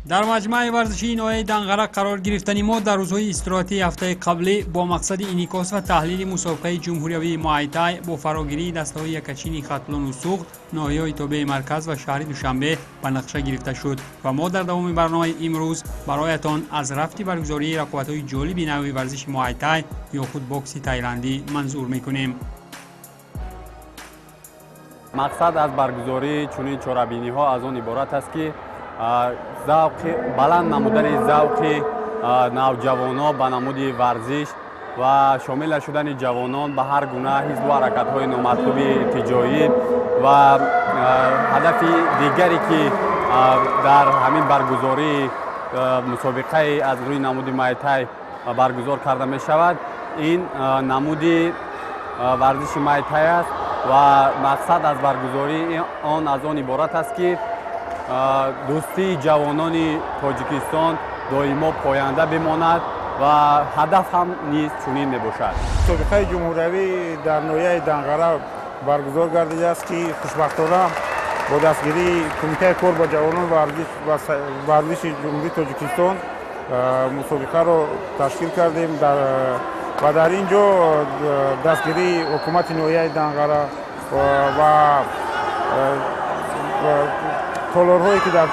در مجمع ورزشی نوعی دنغره قرار گرفتن ما در روزهای استراحتی هفته قبلی با مقصد انعکاس و تحلیل مسابقه جمهوری موای تای با فراگیری دسته‌های یکچین خاتلون و سوخت ناحیه‌های تابع مرکز و شهر دوشنبه به نقشه گرفته شد و ما در دوام برنامه امروز برایتان از رفت برگزاری رقابت‌های جالب نوع ورزش موای تای یا خود بوکس تایلندی منظور می‌کنیم. مقصد از برگزاری چنین چهاربینی‌ها از آن عبارت است که ذوق بلند نمودن ذوق نوجوانان به نمود ورزش و شامل شدن جوانان به هر گونه حزب و حرکت‌های نامطلوب ارتجاعی و هدف دیگری که در همین برگزاری مسابقه از روی نمود موای تای برگزار کرده می شود این نمود ورزش موای تای است و مقصد از برگزاری آن از آن عبارت است که دوستی جوانان تاجیکستان دائما پاینده بماند و هدف هم نیز چنین میباشد. مسابقه جمهوری در نوحه دنغره برگزار گردیده است که خوشبختانه با دستگیری کمیته کار با جوانان ورزش جمهوری تاجیکستان مسابقه را تشکیل کردیم و در اینجا دستگیری حکومت نوحه دنغره و تالارهایی که در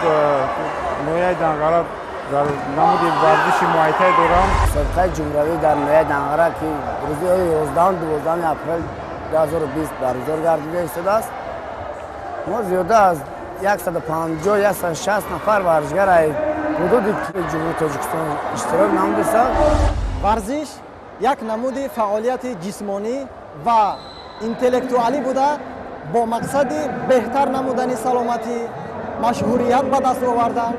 نوحه دنغره در نمود ورزش موای تای دارند. مسابقه جمهوری در نوحه دنغره که روز 11 و 12 اپریل 2020 برگزار گردیده شده است. ما زیاده از 150 160 نفر ورزشگر حدود جمهوری تاجیکستان اشتراک نمودند. ورزش یک نمود فعالیت جسمانی و اینتלקטואلی بوده با مقصد بهتر نمودن سلامتی، مشهوریت به دست آوردن،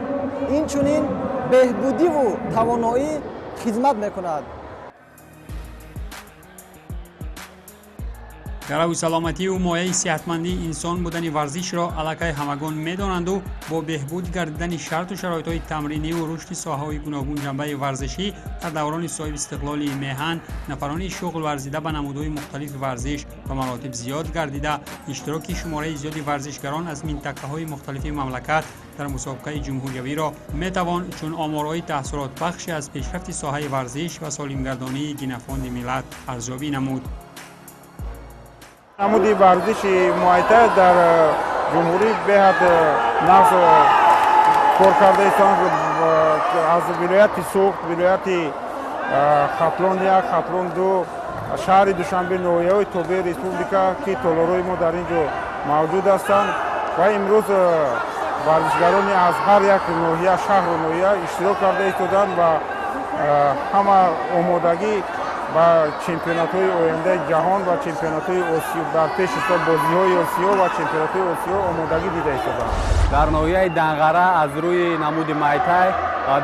این چنین بهبودی و توانایی خدمت میکند. برای سلامتی و مایه صحتمندی انسان بودن ورزش را علاقه همگان می‌دانند و با بهبود گردیدن شرط و شرایط‌های تمرینی و رشد ساحه‌های گوناگون جنبه ورزشی در دوران صاحب استقلال میهن نفران شغل ورزیده به نمودهای مختلف ورزش و مراتب زیاد گردیده اشتراک شماره زیادی ورزشگران از منطقه‌های مختلف مملکت در مسابقه جمهوری را میتوان چون آمارهای تأثیرات بخش از پیشرفت ساحه ورزش و سالمگردانی گنفاند ملت ارزیابی نمود. نمود ورزش موای تای در جمهوری بهت نقش کار کرده ایستان از ولایت سوخت، ولایت خاتلون یک، خاتلون دو، شهر دوشنبه نوحه‌های تابع ریسپوبلیکا که تالارهای ما در اینجا موجود هستند و امروز ورزشگرانی از هر یک ناحیه شهر و ناحیه اشتراک کرده ایستادند و همه آمادگی و چمپیونات‌های آینده جهان و چمپیونات‌های آسیا در پیش است بازی‌های آسیا و چمپیونات‌های آسیا آمادگی دیده شده. در ناحیه دنغره از روی نمود موای تای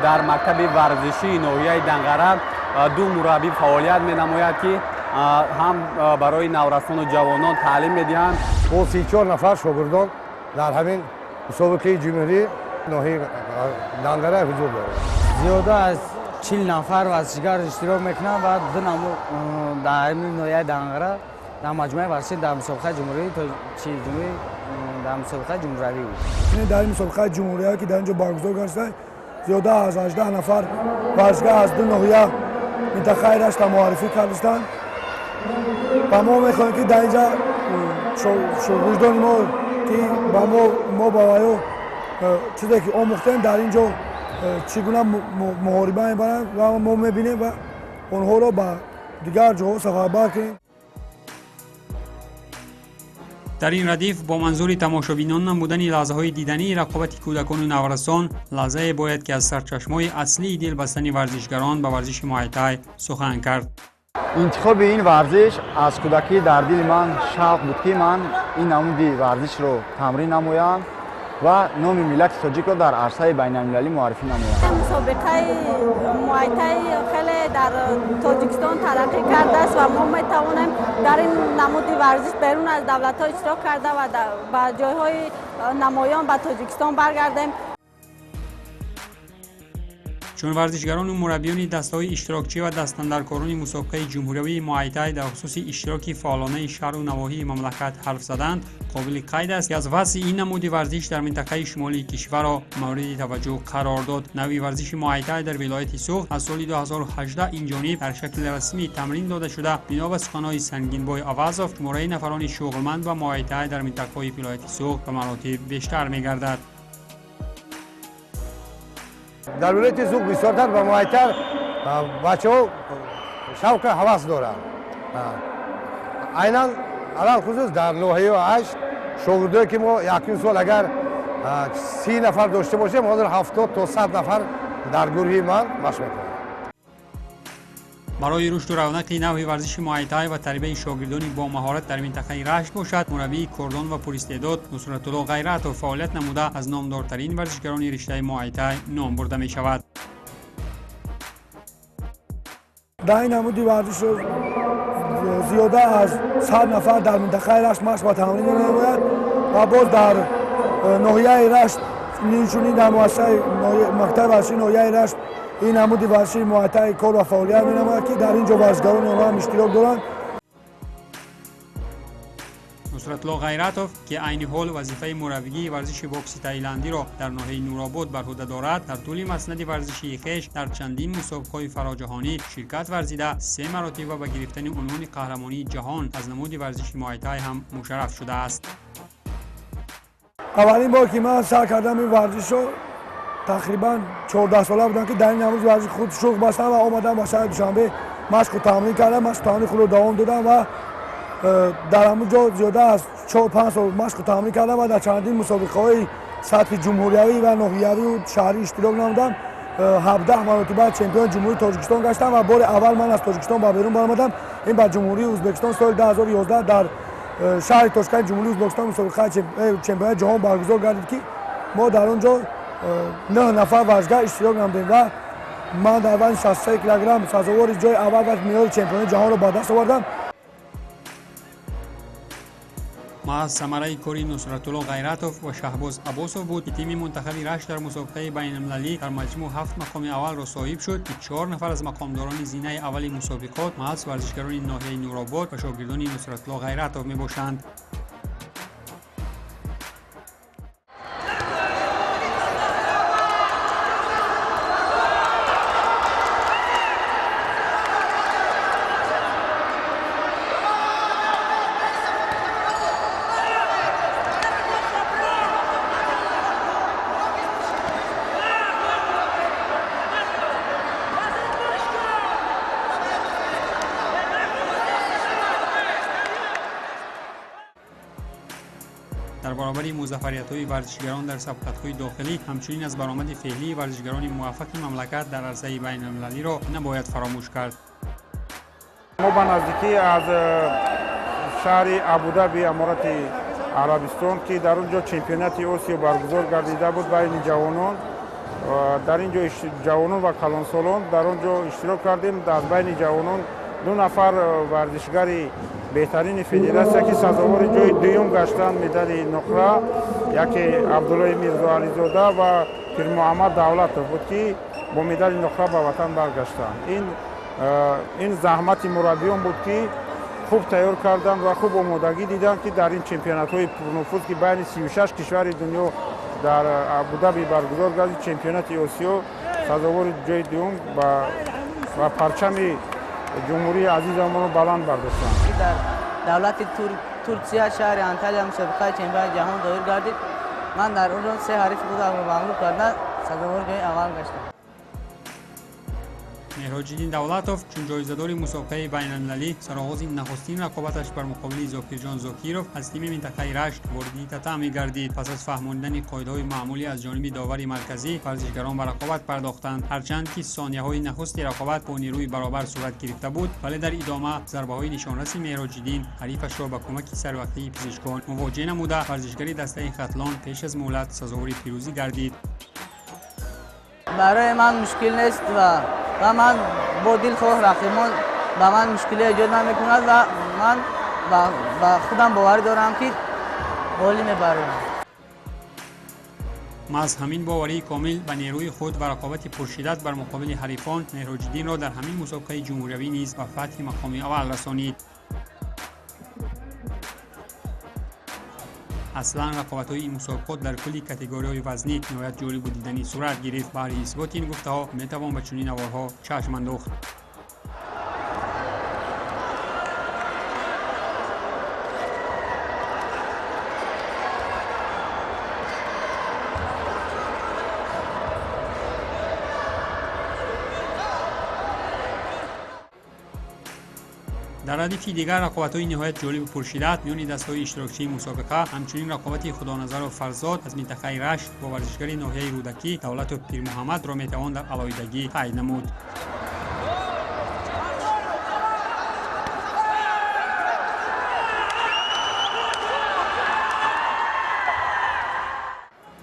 در مکتب ورزشی ناحیه دنغره دو مربی فعالیت می‌نماید که هم برای نورسان و جوانان تعلیم می‌دهند. با 34 نفر شاگردان در همین مسابقه جمهوری ناحیه دنغره حضور دارند. زیاده از 40 نفر ورزشگر اشتراک میکنند و دو نمود در همین نوحه دنغره در مجمع ورزشی در مسابقه جمهوری در مسابقه جمهوری بود. در این مسابقه جمهوری که در اینجا برگزار گردیده زیاده از 18 نفر ورزشگر از دو ناحیه منطقه رشت معرفی کردند و ما میخواهیم که در اینجا شاگردان ما که ما با چیزی که آموختیم در اینجا چگونه محاربه میبرند و ما میبینیم و آنها را به دیگر جاها سفربر کنیم. در این ردیف با منظور تماشابینان نمودن لحظه‌های دیدنی رقابت کودکان و نورسان لحظه باید که از سرچشمه‌های اصلی دل بستن ورزشگران به ورزش موای تای سخن کرد. انتخاب این ورزش از کودکی در دل من شوق بود که من این نمود ورزش رو تمرین نمایم و نام ملت تاجیک را در عرصه بین‌المللی معرفی نمایم. مسابقه موای تای خیلی در تاجیکستان ترقی کرده است و ما میتوانیم در این نمود ورزش بیرون از دولت‌ها اشتراک کرده و به جای‌های نمایان به تاجیکستان برگردیم. چون ورزشگران و مربیان دسته‌های اشتراکچی و دستاندرکاران مسابقه جمهوری موای در خصوص اشتراک فعالانه شهر و نواحی مملکت حرف زدند، قابل قید است که از وضع این نمود ورزش در منطقه شمالی کشور را مورد توجه قرار داد. نوع ورزش موای در ولایت سوخت از سال 2018 این جانب در شکل رسمی تمرین داده شده. بنا به سخنان سنگینبای اوازوف، شماره نفران شغلمند و موای در منطقه ولایت سوخت به مراتب بیشتر می‌گردد. در ولایت سوخت بسیارتر به موای بچه‌ها شوق هوس دارند. عیناً الان خصوص در ناحیه 8 شاگردایی که ما یکین سال اگر 30 نفر داشته باشیم، حاضر 70 تا 100 نفر در گروه من مشق می‌کنیم. برای رشد و رونق نوع ورزش موای تای و تربیت شاگردان با مهارت در منطقه رشت باشد، مربی کردان و پراستعداد نصرت الله غیرت و فعالیت نموده از نامدارترین ورزشگران رشته موای تای نام برده می شود. در این نمود ورزش زیاده از 100 نفر در منطقه رشت مشق و تمرین می‌نماید و باز در ناحیه رشت نیمچونی در مؤسسه مکتب ورزشی ناحیه رشت این نمود ورزشی موای تای کار و فعالیت می‌نماید که در اینجا ورزشگران آنها هم اشتراک دارند. نصرت الله غیرتوف که عین حال وظیفه مربیگی ورزش بوکس تایلندی را در ناحیه نورآباد بر عهده دارد، در طول مسند ورزشی خویش در چندین مسابقه‌های فراجهانی شرکت ورزیده 3 مراتب به گرفتن عنوان قهرمانی جهان از نمود ورزش موای تای هم مشرف شده است. اولین بار که من سر کردم این ورزش رو تقریبا 14 ساله بودم که در این نمود ورزش خود شوق بستم و آمدم با شهر دوشنبه مشق و تمرین کردم. مشق و تمرین خود رو دوام دادم و در همونجا زیاده از 4-5 سال مشق و تمرین کردم و در چندین مسابقه‌های سطح جمهوریوی و ناحیوی و شهری اشتراک نمودم. 17 مرتبه چمپیون جمهوری تاجیکستان گشتم و بار اول من از تاجیکستان به بیرون برآمدم. این بر جمهوری ازبکستان سال 2011 در شهر تاشکند جمهوری ازبکستان مسابقه چمپیون جهان برگزار گردید که ما در اونجا 9 نفر ورزشگر اشتراک نمودیم و من در وزن 63 کیلوگرم سزاوار جای اول و مدال چمپیون جهان را به دست آوردم. محض ثمره کاری نصرت الله غیرتوف و شهباز عباسوف بود که تیم منتخب رشت در مسابقه بین المللی در مجموع 7 مقام اول را صاحب شد که 4 نفر از مقامداران زینه اول مسابقات محض ورزشگران ناحیه نورآباد و شاگردان نصرت الله غیرتوف می باشند. در برابر موفقیت‌های ورزشگران در سبقت‌های داخلی، همچنین از برآمد فعلی ورزشگران موفق مملکت در عرصه بین‌المللی را نباید فراموش کرد. ما به نزدیکی از شهر ابودابی امارات عربستان که در اونجا چمپیونات آسیا برگزار گردیده بود بین جوانان، در اینجا جوانان و کلانسالان در اونجا اشتراک کردیم. در بین جوانان 2 نفر ورزشگر بهترین فدراسیون که سزاوار جای دوم گشتند مدال نقره، یکی عبدالله میرزا علیزاده و پیر محمد دولتوف بود که با مدال نقره به وطن برگشتند. این زحمت مربیان بود که خوب تیار کردن و خوب آمادگی دیدن که در این چمپیونات‌های پرنفوذ که بین 36 کشور دنیا در ابودابی برگزار گردید، چمپیونات آسیا سزاوار جای دوم و پرچم جمهوری عزیزمان رو بلند برداشتند. در دولت ترکیه شهر انتالیا مسابقه چمپیون جهان دایر گردید. من در اون 3 حریف خودم رو مغلوب کردم، سزاوار جای اول گشتم. مهراج‌الدین دولتوف چون جایزه‌دار مسابقه بین‌المللی سرآغاز نخستین رقابتش بر مقابل ذاکرجان ذاکیروف از تیم منطقه رشت وارد تتع می‌گردید. پس از فهماندن قاعده‌های معمولی از جانب داور مرکزی، ورزشگران به رقابت پرداختند. هرچند که ثانیه‌های نخست رقابت با نیروی برابر صورت گرفته بود، ولی در ادامه ضربه‌های نشانرس مهراج‌الدین حریفش را با کمک سروقتی پزشکان مواجه نموده، ورزشگری دسته خطلان پیش از مهلت سزاوار پیروزی گردید. برای من مشکل نیست و من با دلخواه رقیبان به من مشکلی ایجاد نمی‌کند و من با خودم باور دارم که بالی میبرم. محض همین باوری کامل به نیروی خود و رقابت پرشدت بر مقابل حریفان مهراج‌الدین را در همین مسابقه جمهوری نیز به فتح مقام اول رسانید. اصلا رقابت‌های این مسابقات در کلی کاتگوری‌های وزنی نهایت جالب و دیدنی صورت گرفت. برای اثبات این گفته‌ها می‌توان به چنین نوارها چشم انداخت. در ردیف دیگر رقابت‌های نهایت جالب و پرشدت میان دسته‌های اشتراکچی مسابقه همچنین رقابت خدانظر و فرزاد از منطقه رشت با ورزشگری ناحیه رودکی دولت و پیر محمد را میتوان در علاویدگی قید نمود.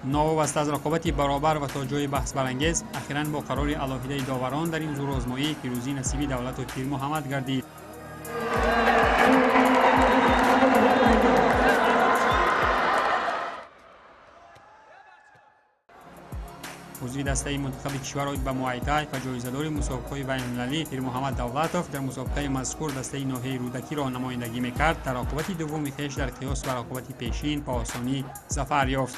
ناوابسته از رقابت برابر و تا جای بحث برانگیز اخیراً با قرار علاویده داوران در این زورآزمایی پیروزی نصیبی دولت و پیر محمد گردید. عضو دسته منتخب کشور به موای تای و جایزه‌دار مسابقه بین‌المللی پیر محمد دولتوف در مسابقه مذکور دسته ناحیه رودکی را نمایندگی می‌کرد. در رقابت دوم خویش در قیاس و رقابت پیشین با آسانی ظفر یافت.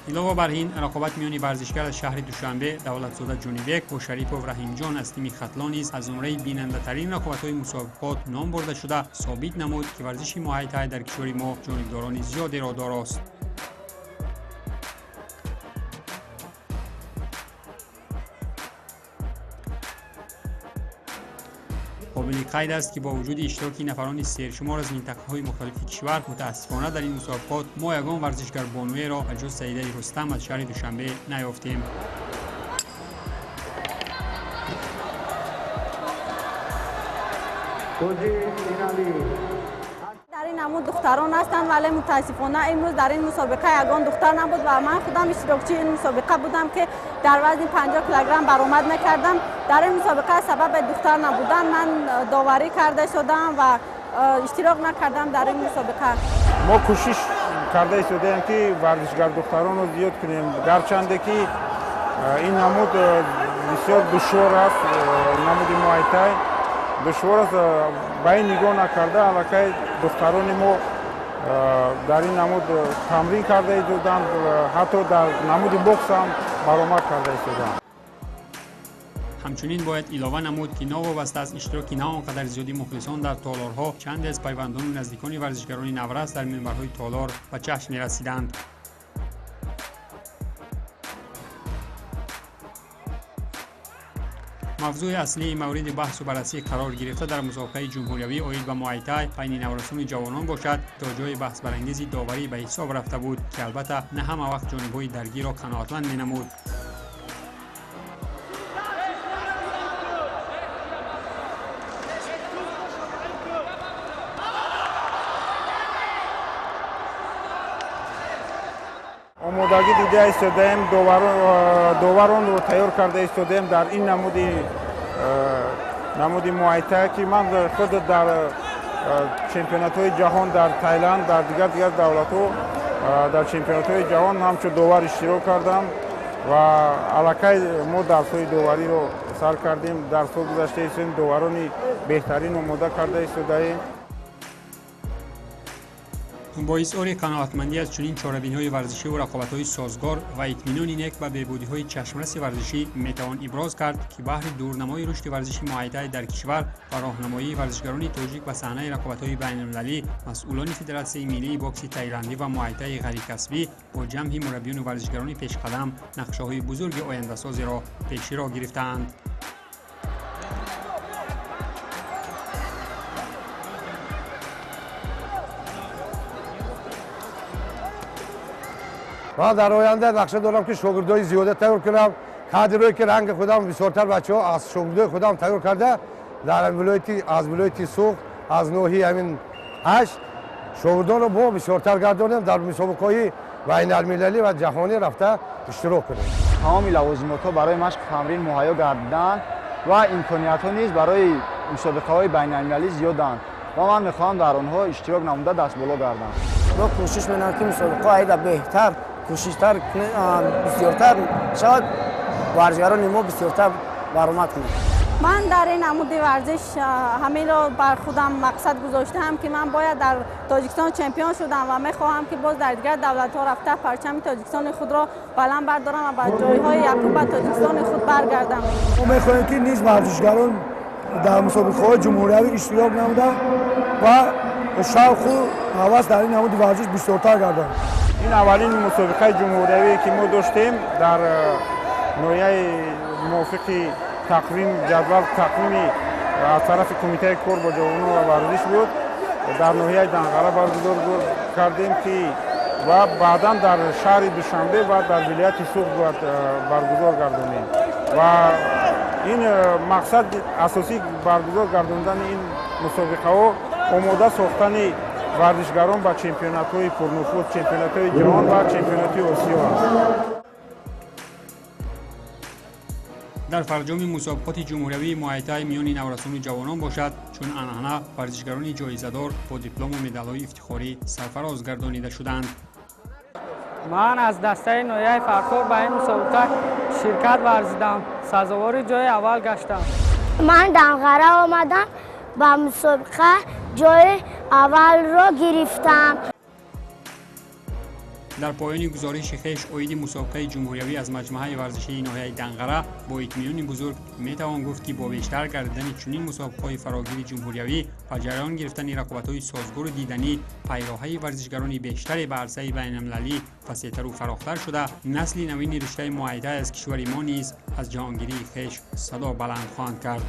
علاوه بر این رقابت میان ورزشگر از شهر دوشنبه دولتزاده جونیبک با شریف و رحیم جان از تیم ختلان نیز از زمره بیننده ترین رقابت‌های مسابقات نام برده شده ثابت نمود که ورزش موای تای در کشور ما جانبداران زیادی را داراست. قابل قید است که با وجود اشتراک نفران سرشمار از منطقه‌های مختلف کشور متاسفانه در این مسابقات ما یگان ورزشگر بانوی را از جز سعیده رستم از شهر دوشنبه نیافتیم. در این نمود دختران هستند ولی متاسفانه امروز در این مسابقه یگان دختر نبود و من خودم اشتراکچی این مسابقه بودم که در وزن 50 کیلوگرم برآمد نکردم. در این مسابقه سبب دختر نبودن من داوری کرده شدم و اشتراک نکردم در این مسابقه. ما کوشش کرده شدیم که ورزشگر دختران رو زیاد کنیم، گرچنده که این نمود بسیار دشوار است. نمود موای تای دشوار است، به این نگاه نکرده علاقه دختران ما در این نمود تمرین کرده شدند، حتی در نمود بوکس هم برآمد کرده شدند. همچنین باید علاوه نمود که ناوابسته از اشتراک نه آنقدر زیادی مخلصان در تالارها چند از پیوندان و نزدیکان ورزشگران نورست در منبرهای تالار به چشم می‌رسیدند. موضوع اصلی مورد بحث و بررسی قرار گرفته در مسابقه جمهوری آید به موای تای بین نورسان جوانان باشد تا جای بحث برانگیز داوری به حساب رفته بود که البته نه همه وقت جانب‌های درگیر را قناعتمند می‌نمود. آمادگی دیده ایستادیم، داوران رو تیار کرده ایستادیم در این نمود موای تای که من خود در چمپیونات‌های جهان در تایلند در دیگر دولت‌ها در چمپیونات‌های جهان همچون داور اشتراک کردم و علاقه ما درس‌های داوری رو سر کردیم. درس‌ها گذشته ایستادیم، داوران بهترین آماده کرده ایستادیم. با اظهار قناعتمندی از چنین چاره‌بینی‌های ورزشی و رقابت‌های سازگار و اطمینان نیک و بهبودی‌های چشمرس ورزشی می‌توان ابراز کرد که بهر دورنمای رشد ورزش موای تای در کشور و راهنمایی ورزشگران تاجیک به صحنه رقابت‌های بین‌المللی مسئولان فدراسیون ملی باکس تایلندی و موای تای غیرکسبی با جمع مربیان و ورزشگران پیشقدم نقشه‌های بزرگ آینده‌سازی را پیش رو گرفته‌اند. من در آینده نقشه دارم که شاگردای زیاده تیار کنم، کادرایی که رنگ خودم بسیارتر بچه‌ها از شاگردای خودم تیار کرده در از ولایت سوخت از ناحیه همین 8 شاگردان رو ما بسیارتر گردانیم در مسابقه‌های بین‌المللی و جهانی رفته اشتراک کنیم. تمام لوازمات برای مشق تمرین مهیا گردیدند و امکانیت ها نیز برای مسابقه های بین المللی زیادند و من میخواهم در آنها اشتراک نموده دست بالا گردم. ما کوشش میکنیم که مسابقه های بهتر کوششتر بسیارتر شاید ورزشکاران ما بسیارتر برآمد کنیم. من در این نمود ورزش همین را بر خودم مقصد گذاشتم که من باید در تاجیکستان چمپیون شدم و میخواهم که باز در دیگر دولت‌ها رفته پرچم تاجیکستان خود را بلند بردارم و به جایهای یکم به تاجیکستان خود برگردم. ما میخواهیم که نیز ورزشکاران در مسابقه‌های جمهوری اشتراک نمودند و شوق و هوس در این نمود ورزش بیشترتر گردند. این اولین مسابقه جمهوری که ما داشتیم در نوعه موافق تقویم جدول تقویمی از طرف کمیته کار با جوانان و ورزش بود. در ناحیه دنقره برگزار کردیم که و بعدا در شهر دوشنبه و در ولایت سوخت برگزار گردانیم و این مقصد اساسی برگزار گرداندن این مسابقه ها آماده ساختن ورزشکاران با چمپیونات های پرنفوذ، چمپیونات های جهان و چمپیونات آسیا است. در فرجام مسابقات جمهوری موای تای میان نورسان و جوانان باشد چون آنها ورزشکاران جایزه‌دار با دیپلم و مدال‌های افتخاری سرفراز گردانیده شدند. من از دسته نوعه فرخور به این مسابقه شرکت ورزیدم. سزاوار جای اول گشتم. من دنقره آمدم و مسابقه جای اول را گرفتم. در پایان گزارش خویش اوید مسابقه جمهوری از مجموعه ورزشی ناحیه دنقره با اطمینان بزرگ میتوان گفت که با بیشتر کردن چنین مسابقه‌های فراگیر جمهوری و جریان گرفتن رقابت‌های سازگار و دیدنی پیراهی ورزشکاران بیشتر به عرصه بین‌المللی وسیع‌تر و فراختر شده نسل نوین رشته موای تای از کشور ما نیز از جهانگیری خویش صدا بلند خواهند کرد.